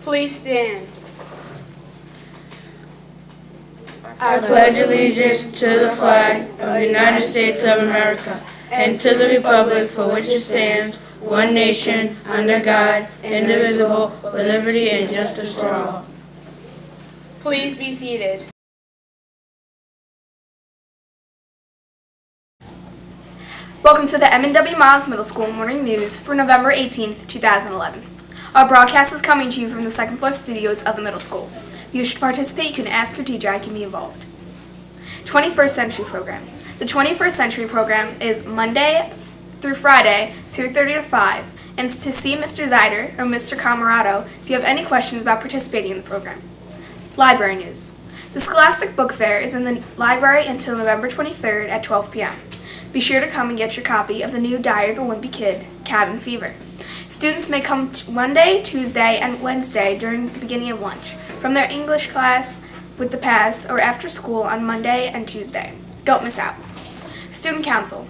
Please stand. I pledge allegiance to the flag of the United States of America and to the republic for which it stands, one nation, under God, indivisible, with liberty and justice for all. Please be seated. Welcome to the Edmund W.Miles Middle School Morning News for November 18th, 2011. Our broadcast is coming to you from the second floor studios of the middle school. If you wish to participate, you can ask your teacher. I can be involved. 21st Century Program. The 21st Century Program is Monday through Friday, 2:30 to 5, and it's to see Mr. Zider or Mr. Camarado if you have any questions about participating in the program. Library news. The Scholastic Book Fair is in the library until November 23rd at 12 p.m. Be sure to come and get your copy of the new Diary of a Wimpy Kid, Cabin Fever. Students may come Monday, Tuesday, and Wednesday during the beginning of lunch from their English class with the pass or after school on Monday and Tuesday. Don't miss out. Student Council.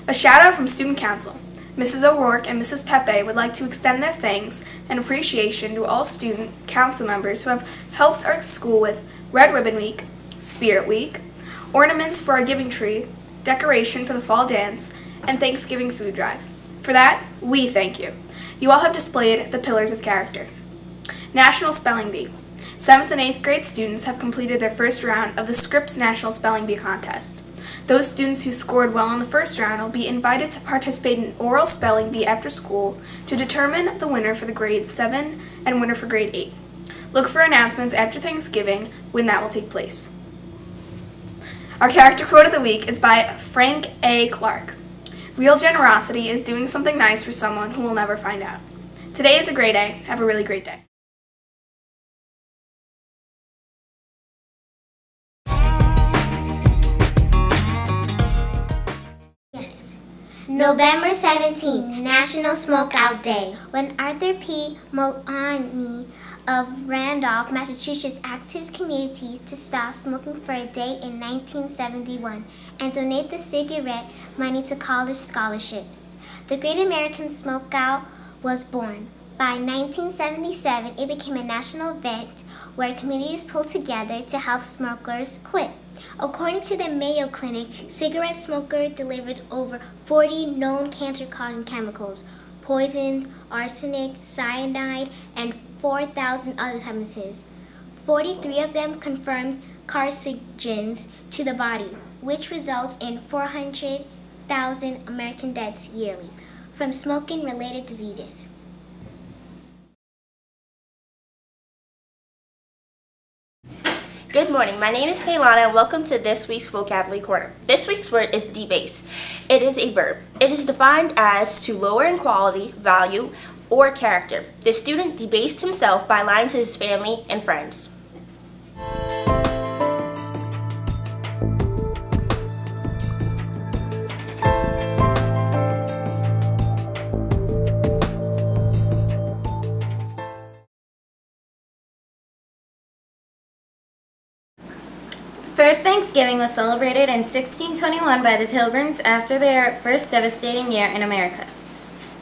A shout out from Student Council. Mrs. O'Rourke and Mrs. Pepe would like to extend their thanks and appreciation to all student council members who have helped our school with Red Ribbon Week, Spirit Week, ornaments for our giving tree, decoration for the fall dance, and Thanksgiving food drive. For that, we thank you. You all have displayed the pillars of character. National Spelling Bee. 7th and 8th grade students have completed their first round of the Scripps National Spelling Bee contest. Those students who scored well in the first round will be invited to participate in oral spelling bee after school to determine the winner for the grade 7 and winner for grade 8. Look for announcements after Thanksgiving when that will take place. Our character quote of the week is by Frank A. Clark. Real generosity is doing something nice for someone who will never find out. Today is a great day. Have a really great day. November 17th, National Smokeout Day. When Arthur P. Maloney of Randolph, Massachusetts asked his community to stop smoking for a day in 1971 and donate the cigarette money to college scholarships, the Great American Smokeout was born. By 1977, it became a national event where communities pulled together to help smokers quit. According to the Mayo Clinic, cigarette smokers delivered over 40 known cancer-causing chemicals, poisons, arsenic, cyanide, and 4,000 other substances. 43 of them confirmed carcinogens to the body, which results in 400,000 American deaths yearly from smoking-related diseases. Good morning, my name is Kaylana and welcome to this week's Vocabulary Corner. This week's word is debase. It is a verb. It is defined as to lower in quality, value, or character. The student debased himself by lying to his family and friends. First Thanksgiving was celebrated in 1621 by the Pilgrims after their first devastating year in America.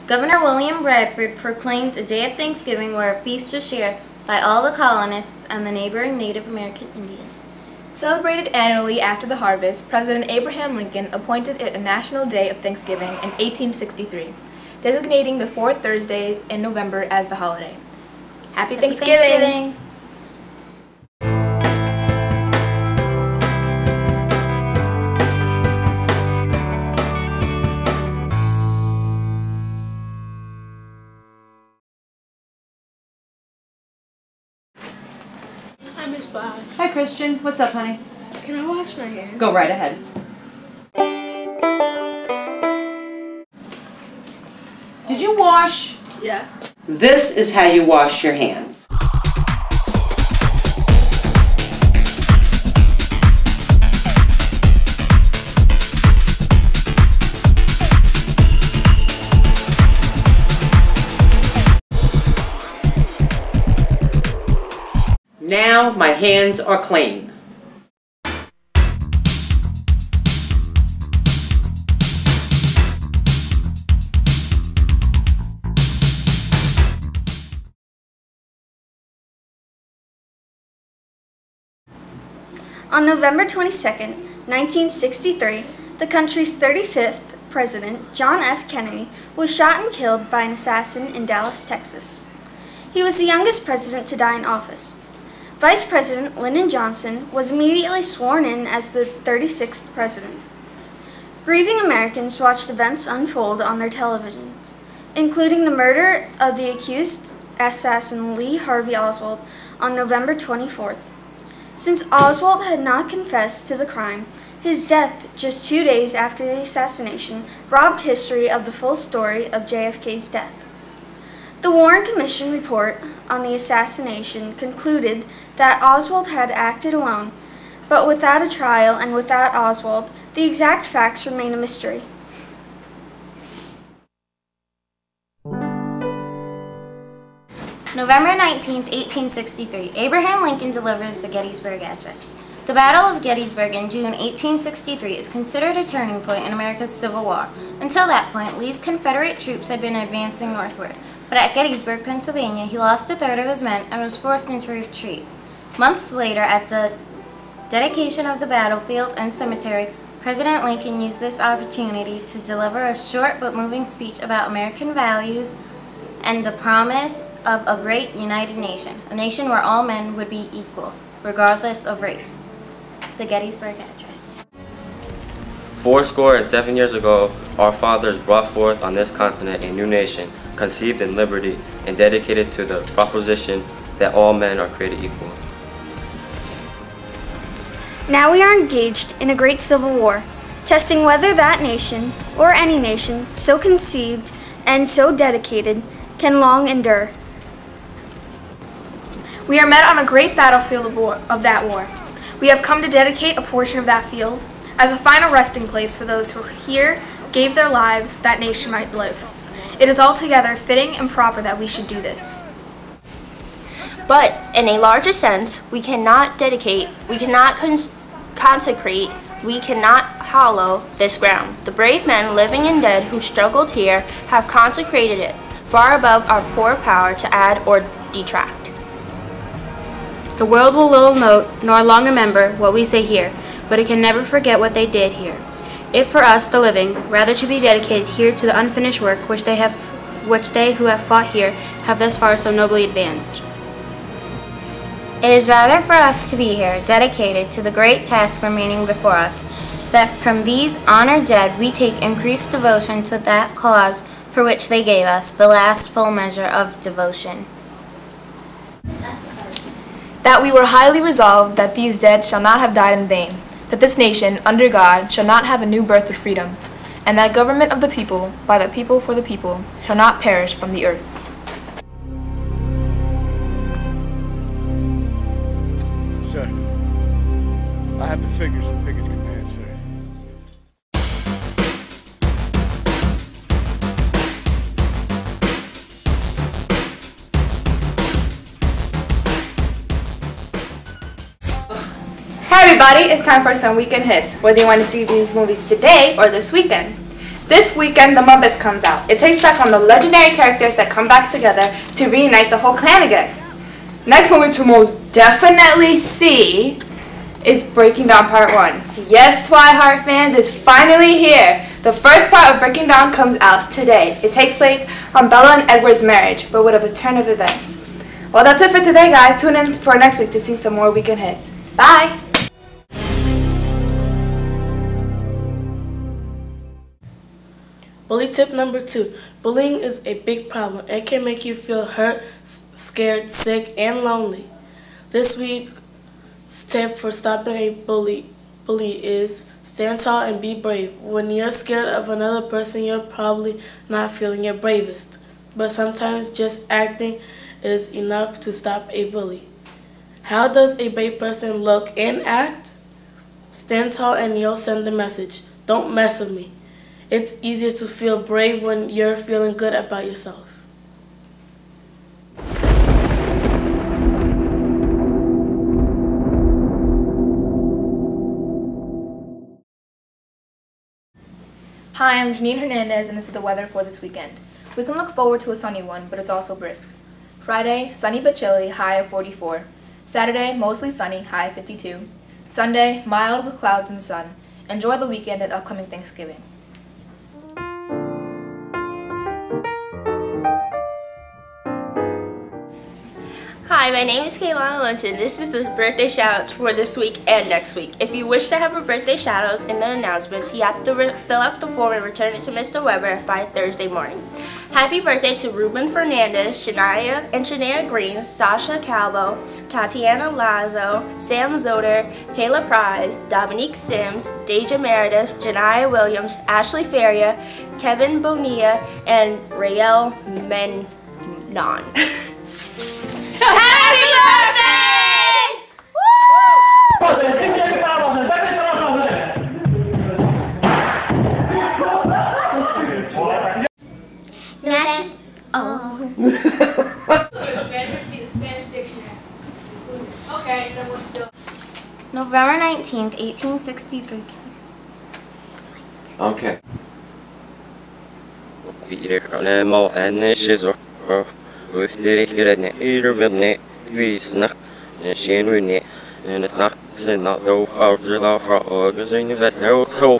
Governor William Bradford proclaimed a day of Thanksgiving where a feast was shared by all the colonists and the neighboring Native American Indians. Celebrated annually after the harvest, President Abraham Lincoln appointed it a National Day of Thanksgiving in 1863, designating the fourth Thursday in November as the holiday. Happy Thanksgiving! Hi, Miss Bosh. Hi, Christian. What's up, honey? Can I wash my hands? Go right ahead. Did you wash? Yes. This is how you wash your hands. Now my hands are clean. On November 22, 1963, the country's 35th President, John F. Kennedy, was shot and killed by an assassin in Dallas, Texas. He was the youngest president to die in office. Vice President Lyndon Johnson was immediately sworn in as the 36th president. Grieving Americans watched events unfold on their televisions, including the murder of the accused assassin Lee Harvey Oswald on November 24th. Since Oswald had not confessed to the crime, his death just 2 days after the assassination robbed history of the full story of JFK's death. The Warren Commission report on the assassination concluded that Oswald had acted alone, but without a trial and without Oswald, the exact facts remain a mystery. November 19, 1863, Abraham Lincoln delivers the Gettysburg Address. The Battle of Gettysburg in June 1863 is considered a turning point in America's Civil War. Until that point, Lee's Confederate troops had been advancing northward, but at Gettysburg, Pennsylvania, he lost a third of his men and was forced into retreat. Months later, at the dedication of the battlefield and cemetery, President Lincoln used this opportunity to deliver a short but moving speech about American values and the promise of a great united nation, a nation where all men would be equal, regardless of race. The Gettysburg Address. 7 years ago, our fathers brought forth on this continent a new nation, conceived in liberty and dedicated to the proposition that all men are created equal. Now we are engaged in a great civil war, testing whether that nation, or any nation, so conceived and so dedicated, can long endure. We are met on a great battlefield of that war. We have come to dedicate a portion of that field as a final resting place for those who here gave their lives that nation might live. It is altogether fitting and proper that we should do this. But in a larger sense, we cannot dedicate, we cannot consecrate, we cannot hallow this ground. The brave men, living and dead, who struggled here have consecrated it, far above our poor power to add or detract. The world will little note nor long remember what we say here, but it can never forget what they did here. If for us, the living, rather to be dedicated here to the unfinished work which they who have fought here have thus far so nobly advanced. It is rather for us to be here, dedicated to the great task remaining before us, that from these honored dead we take increased devotion to that cause for which they gave us the last full measure of devotion. That we were highly resolved that these dead shall not have died in vain, that this nation, under God, shall not have a new birth of freedom, and that government of the people, by the people, for the people, shall not perish from the earth. Sir, I have the figures. The figures can pass, sir. Hey everybody, it's time for some weekend hits. Whether you want to see these movies today or this weekend. This weekend, The Muppets comes out. It takes back on the legendary characters that come back together to reunite the whole clan again. Next movie to most definitely see is Breaking Down Part 1. Yes, Twilight fans, is finally here. The first part of Breaking Down comes out today. It takes place on Bella and Edward's marriage, but with a turn of events. Well, that's it for today, guys. Tune in for next week to see some more weekend hits. Bye! Bully tip number 2. Bullying is a big problem. It can make you feel hurt, scared, sick, and lonely. This week's tip for stopping a bully is stand tall and be brave. When you're scared of another person, you're probably not feeling your bravest. But sometimes just acting is enough to stop a bully. How does a brave person look and act? Stand tall and you'll send the message. Don't mess with me. It's easier to feel brave when you're feeling good about yourself. Hi, I'm Janine Hernandez, and this is the weather for this weekend. We can look forward to a sunny one, but it's also brisk. Friday, sunny but chilly, high of 44. Saturday, mostly sunny, high of 52. Sunday, mild with clouds and sun. Enjoy the weekend and upcoming Thanksgiving. Hi, my name is Kaylana Linton. This is the birthday shout-out for this week and next week. If you wish to have a birthday shout-out in the announcements, you have to fill out the form and return it to Mr. Weber by Thursday morning. Happy birthday to Ruben Fernandez, Shania Green, Sasha Calvo, Tatiana Lazo, Sam Zoder, Kayla Prize, Dominique Sims, Deja Meredith, Janiyah Williams, Ashley Feria, Kevin Bonilla, and Rael Menon. Happy birthday! Spanish dictionary. Okay, then what's still? November 19th, 1863. Okay. En het nacht zijn dat zo fout, je laat voor ogen zijn je best heel zo